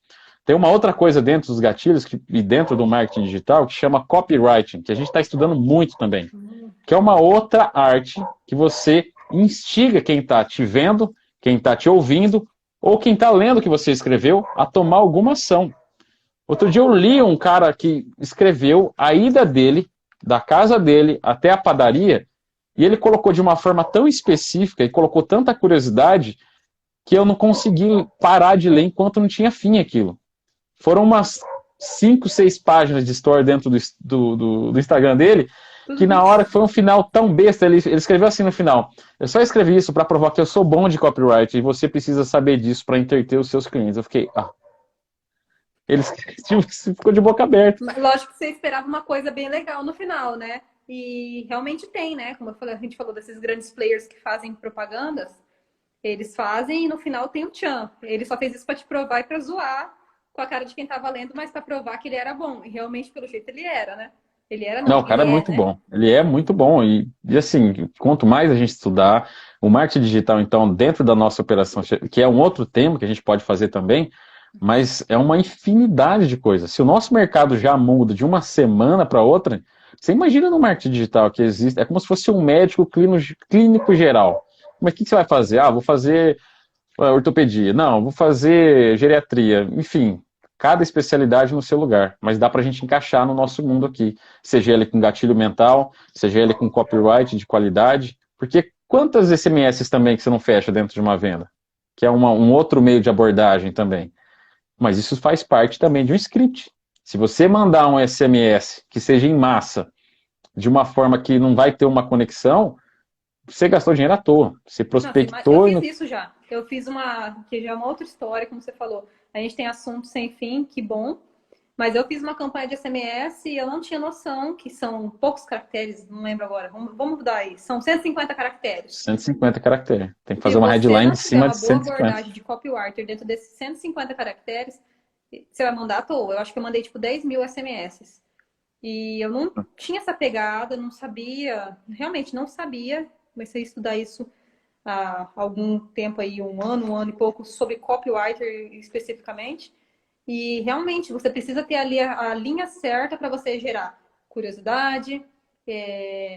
Tem uma outra coisa dentro dos gatilhos e dentro do marketing digital que chama copywriting, que a gente está estudando muito também. Que é uma outra arte que você instiga quem está te vendo, quem está te ouvindo, ou quem está lendo o que você escreveu, a tomar alguma ação. Outro dia eu li um cara que escreveu a ida dele, da casa dele até a padaria, e ele colocou de uma forma tão específica e colocou tanta curiosidade que eu não consegui parar de ler enquanto não tinha fim aquilo. Foram umas 5, 6 páginas de story dentro do Instagram dele, que na hora que foi um final tão besta, ele escreveu assim no final: eu só escrevi isso para provar que eu sou bom de copyright e você precisa saber disso para entreter os seus clientes. Eu fiquei, ele ficou de boca aberta. Lógico que você esperava uma coisa bem legal no final, né? E realmente tem, né? Como eu falei, a gente falou desses grandes players que fazem propagandas, eles fazem e no final tem o tchan. Ele só fez isso para te provar e para zoar com a cara de quem tava lendo, mas para provar que ele era bom. E realmente, pelo jeito, ele era, né? Ele era, Não, não, o cara é ele é, muito né? bom. Ele é muito bom. E assim, quanto mais a gente estudar, o marketing digital, então, dentro da nossa operação, que é um outro tema que a gente pode fazer também, mas é uma infinidade de coisas. Se o nosso mercado já muda de uma semana para outra, você imagina no marketing digital que existe, é como se fosse um médico clínico geral. Mas o que você vai fazer? Ah, vou fazer ortopedia. Não, vou fazer geriatria. Enfim, cada especialidade no seu lugar. Mas dá para a gente encaixar no nosso mundo aqui. Seja ele com gatilho mental, seja ele com copyright de qualidade. Porque quantas SMS também que você não fecha dentro de uma venda? Que é um outro meio de abordagem também. Mas isso faz parte também de um script. Se você mandar um SMS que seja em massa, de uma forma que não vai ter uma conexão, você gastou dinheiro à toa. Você Eu prospectou e fiz não... isso já. Eu fiz que já é uma outra história, como você falou. A gente tem assunto sem fim, que bom. Mas eu fiz uma campanha de SMS e eu não tinha noção que são poucos caracteres, não lembro agora. Vamos mudar aí. São 150 caracteres. 150 caracteres. Tem que Se fazer uma você headline não em tiver cima uma de boa 150. abordagem de copywriter dentro desses 150 caracteres, você vai mandar à toa. Eu acho que eu mandei tipo 10 mil SMS. E eu não tinha essa pegada, não sabia, realmente não sabia. Comecei a estudar isso há algum tempo aí, um ano e pouco, sobre copywriter especificamente. E realmente você precisa ter ali a linha certa para você gerar curiosidade,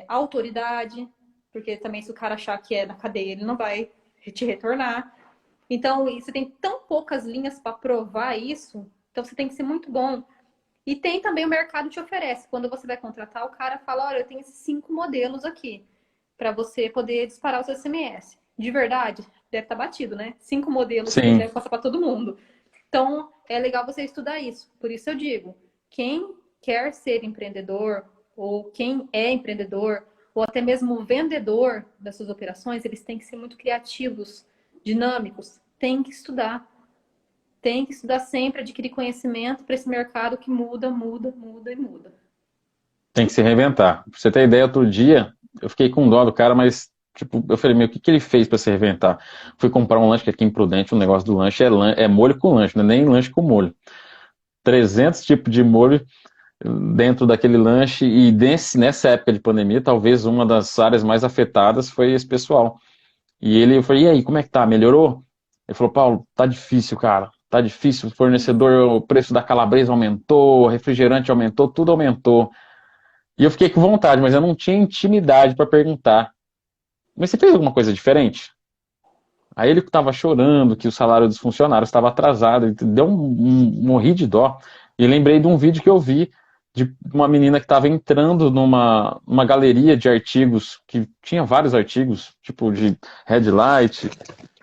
autoridade, porque também se o cara achar que é na cadeia, ele não vai te retornar. Então, você tem tão poucas linhas para provar isso, então você tem que ser muito bom. E tem também o mercado te oferece. Quando você vai contratar, o cara fala: olha, eu tenho esses 5 modelos aqui para você poder disparar o seu SMS. De verdade, deve estar batido, né? 5 modelos que Sim. deve passar para todo mundo. Então, é legal você estudar isso. Por isso eu digo, quem quer ser empreendedor, ou quem é empreendedor, ou até mesmo vendedor das suas operações, eles têm que ser muito criativos, dinâmicos, tem que estudar. Tem que estudar sempre, adquirir conhecimento para esse mercado que muda, muda, muda e muda. Tem que se reinventar. Pra você ter ideia, outro dia, eu fiquei com dó do cara, mas, tipo, eu falei, meu, o que que ele fez para se reinventar? Fui comprar um lanche que aqui em Prudente, o negócio do lanche é molho com lanche, não é nem lanche com molho. 300 tipos de molho dentro daquele lanche, e nessa época de pandemia, talvez uma das áreas mais afetadas foi esse pessoal. E ele, eu falei, e aí, como é que tá? Melhorou? Ele falou, Paulo, tá difícil, cara. Tá difícil, o fornecedor, o preço da calabresa aumentou, o refrigerante aumentou, tudo aumentou. E eu fiquei com vontade, mas eu não tinha intimidade para perguntar. Mas você fez alguma coisa diferente? Aí ele estava chorando que o salário dos funcionários estava atrasado, e deu morri de dó. E lembrei de um vídeo que eu vi de uma menina que estava entrando numa galeria de artigos, que tinha vários artigos, tipo de headlight,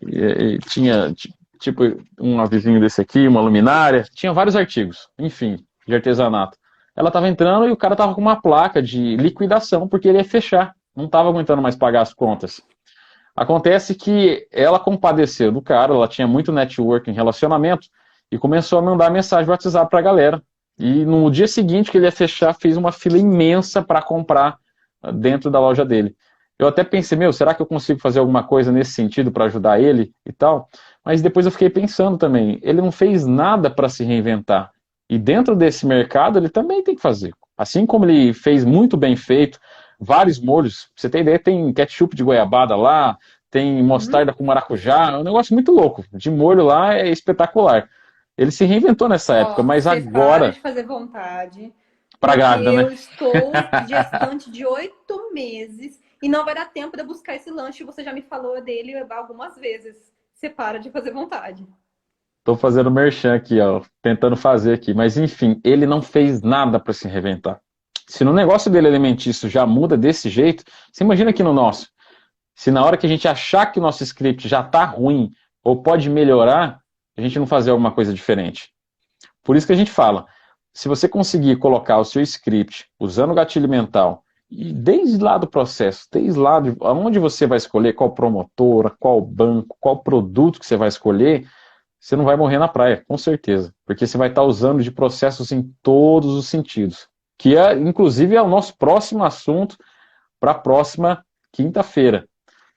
e tinha tipo um avisinho desse aqui, uma luminária, tinha vários artigos, enfim, de artesanato. Ela estava entrando e o cara estava com uma placa de liquidação, porque ele ia fechar, não estava aguentando mais pagar as contas. Acontece que ela compadeceu do cara, ela tinha muito network em relacionamento, e começou a mandar mensagem no WhatsApp para a galera. E no dia seguinte que ele ia fechar, fez uma fila imensa para comprar dentro da loja dele. Eu até pensei, meu, será que eu consigo fazer alguma coisa nesse sentido para ajudar ele e tal? Mas depois eu fiquei pensando também, ele não fez nada para se reinventar. E dentro desse mercado ele também tem que fazer. Assim como ele fez muito bem feito, vários molhos, pra você ter ideia, tem ketchup de goiabada lá, tem mostarda com maracujá, é um negócio muito louco. De molho lá é espetacular. Ele se reinventou nessa época, Ó, mas você para agora, de fazer vontade, pra porque grávida, né? eu estou gestante de 8 meses e não vai dar tempo de eu buscar esse lanche. Você já me falou dele algumas vezes. Você para de fazer vontade. Tô fazendo merchan aqui, ó, tentando fazer aqui, mas enfim, ele não fez nada para se reinventar. Se no negócio dele alimentício já muda desse jeito, você imagina aqui no nosso. Se na hora que a gente achar que o nosso script já tá ruim ou pode melhorar, a gente não fazer alguma coisa diferente. Por isso que a gente fala, se você conseguir colocar o seu script usando o gatilho mental, e desde lá do processo, desde lá de onde você vai escolher, qual promotora, qual banco, qual produto que você vai escolher, você não vai morrer na praia, com certeza. Porque você vai estar usando de processos em todos os sentidos. Que é, inclusive, é o nosso próximo assunto para a próxima quinta-feira.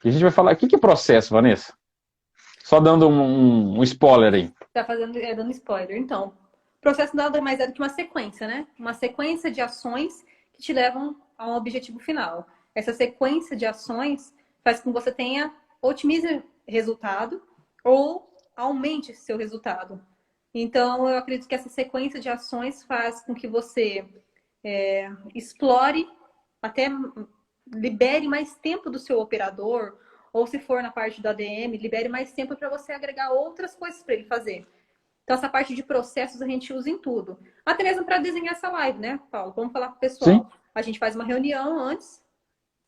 E a gente vai falar, o que é processo, Vanessa? Só dando um spoiler aí. Tá fazendo, dando spoiler. Então, o processo nada mais é do que uma sequência, né? Uma sequência de ações que te levam a um objetivo final. Essa sequência de ações faz com que você otimize resultado ou aumente seu resultado. Então, eu acredito que essa sequência de ações faz com que você explore, até libere mais tempo do seu operador, ou se for na parte do ADM, libere mais tempo para você agregar outras coisas para ele fazer. Então, essa parte de processos a gente usa em tudo. Até mesmo para desenhar essa live, né, Paulo? Vamos falar para o pessoal. Sim. A gente faz uma reunião antes,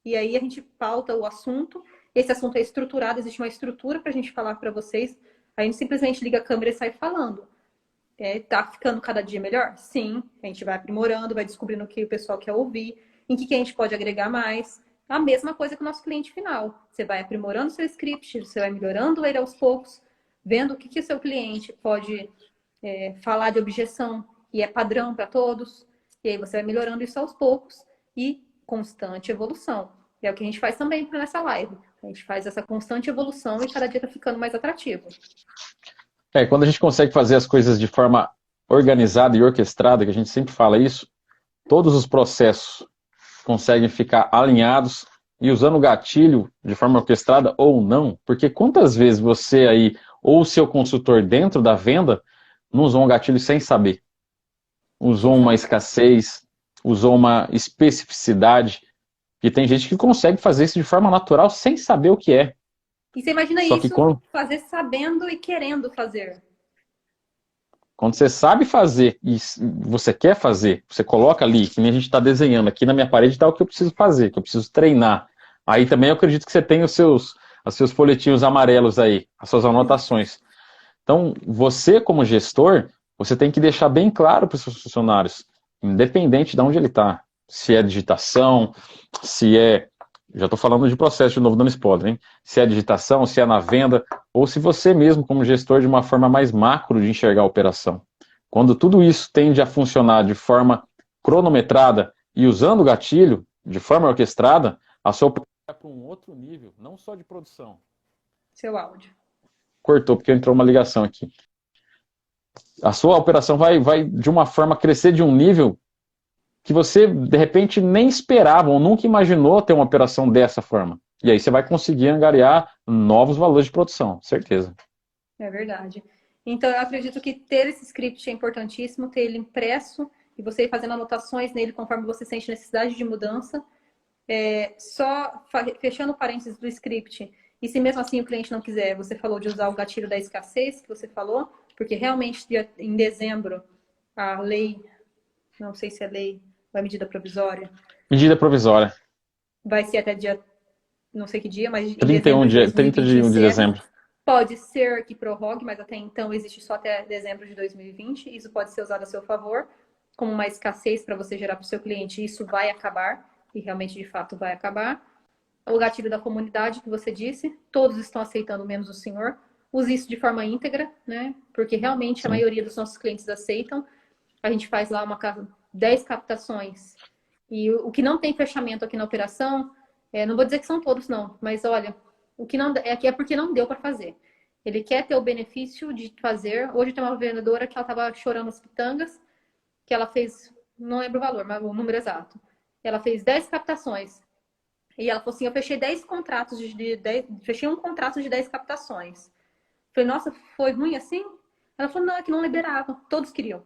e aí a gente pauta o assunto. Esse assunto é estruturado, existe uma estrutura para a gente falar para vocês. A gente simplesmente liga a câmera e sai falando. Tá ficando cada dia melhor? Sim. A gente vai aprimorando, vai descobrindo o que o pessoal quer ouvir, em que a gente pode agregar mais. A mesma coisa que o nosso cliente final. Você vai aprimorando seu script, você vai melhorando ele aos poucos, vendo o que o seu cliente pode falar de objeção e é padrão para todos. E aí você vai melhorando isso aos poucos e constante evolução. E é o que a gente faz também nessa live. A gente faz essa constante evolução e cada dia tá ficando mais atrativo. Quando a gente consegue fazer as coisas de forma organizada e orquestrada, que a gente sempre fala isso, todos os processos conseguem ficar alinhados e usando o gatilho de forma orquestrada ou não, porque quantas vezes você aí, ou o seu consultor dentro da venda, não usou um gatilho sem saber? Usou uma escassez, usou uma especificidade, e tem gente que consegue fazer isso de forma natural sem saber o que é. E você imagina Só isso que fazer sabendo e querendo fazer. quando você sabe fazer e você quer fazer, você coloca ali, que nem a gente está desenhando, aqui na minha parede está o que eu preciso fazer, que eu preciso treinar. Aí também eu acredito que você tem os seus folhetinhos amarelos aí, as suas anotações. Então, você como gestor, você tem que deixar bem claro para os seus funcionários, independente de onde ele está, se é digitação, se é, já estou falando de processo de novo, dando spoiler, hein? Se é digitação, se é na venda, ou se você mesmo, como gestor, de uma forma mais macro de enxergar a operação. Quando tudo isso tende a funcionar de forma cronometrada e usando o gatilho, de forma orquestrada, a sua operação vai para um outro nível, não só de produção. Seu áudio. Cortou porque entrou uma ligação aqui. A sua operação vai de uma forma crescer de um nível que você, de repente, nem esperava ou nunca imaginou ter uma operação dessa forma. E aí você vai conseguir angariar novos valores de produção, certeza. É verdade. Então, eu acredito que ter esse script é importantíssimo, ter ele impresso e você ir fazendo anotações nele conforme você sente necessidade de mudança. Só fechando parênteses do script, e se mesmo assim o cliente não quiser, você falou de usar o gatilho da escassez, que você falou, porque realmente em dezembro a lei, não sei se é lei ou é medida provisória, Medida provisória. vai ser até dia, não sei que dia, mas em 31 dezembro de de, 30 2020 de encerra. dezembro. Pode ser que prorrogue, mas até então existe só até dezembro de 2020. Isso pode ser usado a seu favor, como uma escassez para você gerar para o seu cliente. Isso vai acabar, e realmente de fato vai acabar. O gatilho da comunidade que você disse, todos estão aceitando, menos o senhor. Use isso de forma íntegra, né? Porque realmente a maioria dos nossos clientes aceitam. A gente faz lá 10 captações. E o que não tem fechamento aqui na operação, não vou dizer que são todos, não, mas olha, o que não é porque não deu para fazer. Ele quer ter o benefício de fazer. Hoje tem uma vendedora que ela estava chorando as pitangas, que ela fez, não lembro o valor, mas o número exato. Ela fez 10 captações. E ela falou assim, eu fechei 10 contratos fechei um contrato de 10 captações. Falei, nossa, foi ruim assim? Ela falou, não, é que não liberava, todos queriam.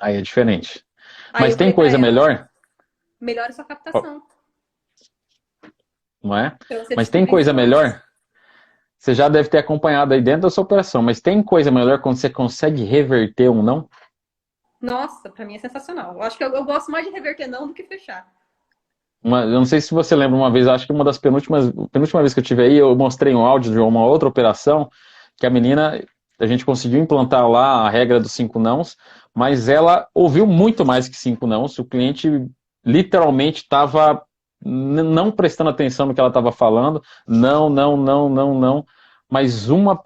Aí é diferente. Aí Mas eu tem falei para coisa ela, melhor? melhore sua captação. Não é? Pra você Mas tem descobrir isso coisa antes. melhor? Você já deve ter acompanhado aí dentro da sua operação, mas tem coisa melhor quando você consegue reverter um não? Nossa, pra mim é sensacional. Eu acho que eu gosto mais de reverter não do que fechar. Eu não sei se você lembra uma vez, acho que uma das penúltima vez que eu tive aí, eu mostrei um áudio de uma outra operação, que a menina, a gente conseguiu implantar lá a regra dos 5 nãos, mas ela ouviu muito mais que 5 nãos, o cliente literalmente estava não prestando atenção no que ela estava falando, não, não, não, não, não, mas uma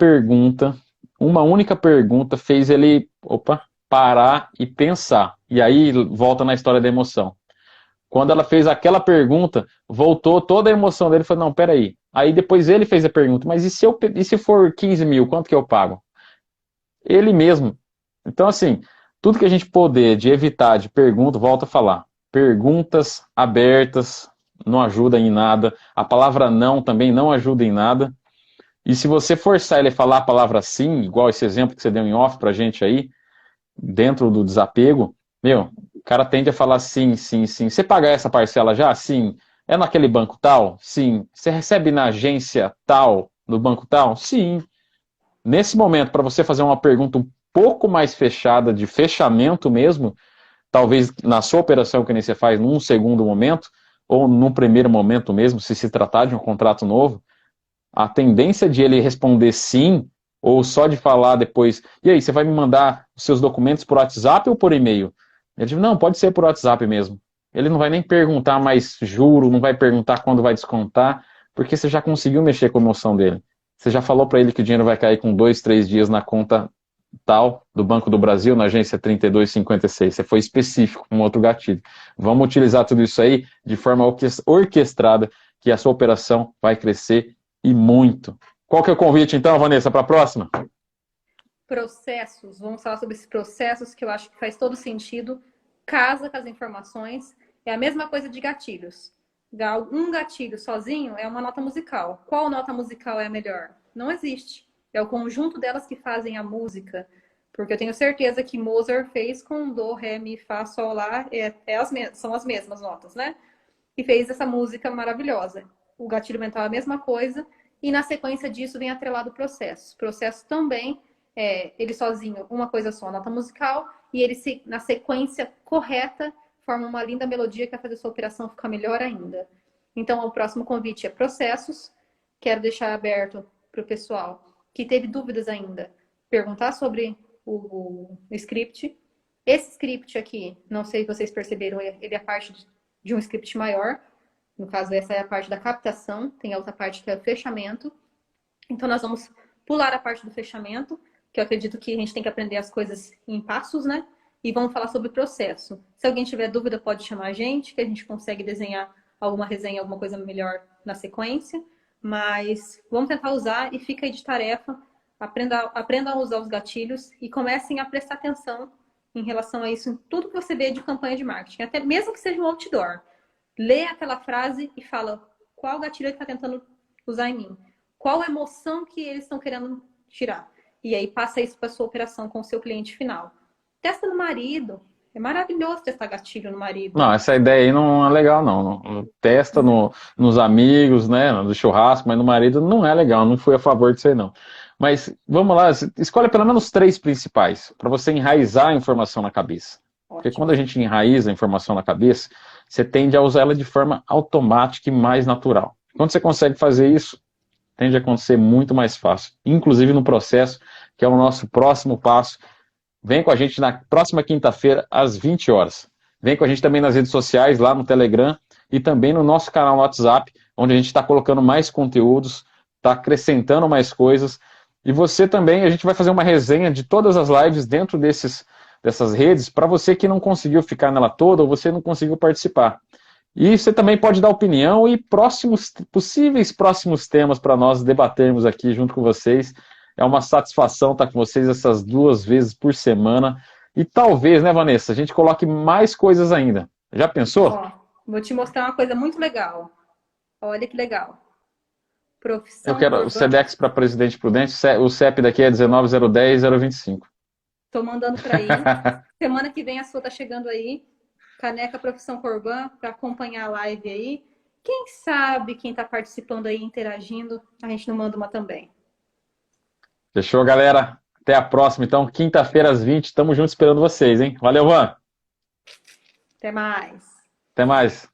única pergunta fez ele, parar e pensar, e aí volta na história da emoção. Quando ela fez aquela pergunta, voltou toda a emoção dele e falou, não, peraí. Aí depois ele fez a pergunta, mas e se for 15 mil, quanto que eu pago? Ele mesmo. Então, assim, tudo que a gente puder de evitar de pergunta, volta a falar. Perguntas abertas não ajudam em nada. A palavra não também não ajuda em nada. E se você forçar ele a falar a palavra sim, igual esse exemplo que você deu em off pra gente aí, dentro do desapego, meu, o cara tende a falar sim, sim, sim. Você paga essa parcela já? Sim. É naquele banco tal? Sim. Você recebe na agência tal, no banco tal? Sim. Nesse momento, para você fazer uma pergunta um pouco mais fechada, de fechamento mesmo, talvez na sua operação que nem você faz num segundo momento, ou num primeiro momento mesmo, se tratar de um contrato novo, a tendência de ele responder sim, ou só de falar depois, e aí, você vai me mandar os seus documentos por WhatsApp ou por e-mail? Ele diz, não, pode ser por WhatsApp mesmo. Ele não vai nem perguntar mais juro, não vai perguntar quando vai descontar, porque você já conseguiu mexer com a emoção dele. Você já falou para ele que o dinheiro vai cair com 2, 3 dias na conta tal do Banco do Brasil, na agência 3256. Você foi específico com outro gatilho. Vamos utilizar tudo isso aí de forma orquestrada, que a sua operação vai crescer e muito. Qual que é o convite, então, Vanessa, para a próxima? Processos, vamos falar sobre esses processos que eu acho que faz todo sentido. Casa com as informações. É a mesma coisa de gatilhos. Um gatilho sozinho é uma nota musical. Qual nota musical é a melhor? Não existe. É o conjunto delas que fazem a música. Porque eu tenho certeza que Mozart fez com Dó, Ré, Mi, Fá, Sol, Lá. São as mesmas notas, né? E fez essa música maravilhosa. O gatilho mental é a mesma coisa. E na sequência disso vem atrelado o processo. Processo também, ele sozinho, uma coisa só, nota musical. E ele, na sequência correta, forma uma linda melodia que vai fazer sua operação ficar melhor ainda. Então, o próximo convite é processos. Quero deixar aberto para o pessoal que teve dúvidas ainda, perguntar sobre o script. Esse script aqui, não sei se vocês perceberam, ele é parte de um script maior. No caso, essa é a parte da captação, tem a outra parte que é o fechamento. Então, nós vamos pular a parte do fechamento, que eu acredito que a gente tem que aprender as coisas em passos, né? E vamos falar sobre o processo. Se alguém tiver dúvida, pode chamar a gente, que a gente consegue desenhar alguma resenha, alguma coisa melhor na sequência. Mas vamos tentar usar e fica aí de tarefa. Aprendam a usar os gatilhos e comecem a prestar atenção em relação a isso, em tudo que você vê de campanha de marketing. Até mesmo que seja um outdoor. Lê aquela frase e fala qual gatilho ele está tentando usar em mim. Qual a emoção que eles estão querendo tirar. E aí passa isso para a sua operação com o seu cliente final. Testa no marido. É maravilhoso testar gatilho no marido. Não, essa ideia aí não é legal, não. Testa nos amigos, né, no churrasco, mas no marido não é legal, não fui a favor disso aí, não. Mas vamos lá, escolhe pelo menos 3 principais, para você enraizar a informação na cabeça. Porque Ótimo. quando a gente enraiza a informação na cabeça, você tende a usar ela de forma automática e mais natural. Quando você consegue fazer isso, tende a acontecer muito mais fácil, inclusive no processo, que é o nosso próximo passo. Vem com a gente na próxima quinta-feira, às 20 horas. Vem com a gente também nas redes sociais, lá no Telegram, e também no nosso canal no WhatsApp, onde a gente está colocando mais conteúdos, está acrescentando mais coisas. E você também, a gente vai fazer uma resenha de todas as lives dentro dessas redes, para você que não conseguiu ficar nela toda, ou você não conseguiu participar. E você também pode dar opinião e possíveis próximos temas para nós debatermos aqui junto com vocês. É uma satisfação estar com vocês essas 2 vezes por semana. E talvez, né, Vanessa, a gente coloque mais coisas ainda. Já pensou? Ó, vou te mostrar uma coisa muito legal. Olha que legal. Eu Profissão quero o urbana. Sedex para Presidente Prudente. O CEP daqui é 19010025. Tô mandando para aí. Semana que vem a sua tá chegando aí. Caneca Profissão Corban para acompanhar a live aí. Quem sabe quem tá participando aí, interagindo, a gente não manda uma também. Fechou, galera? Até a próxima, então. Quinta-feira às 20. Tamo junto esperando vocês, hein? Valeu, Van. Até mais. Até mais.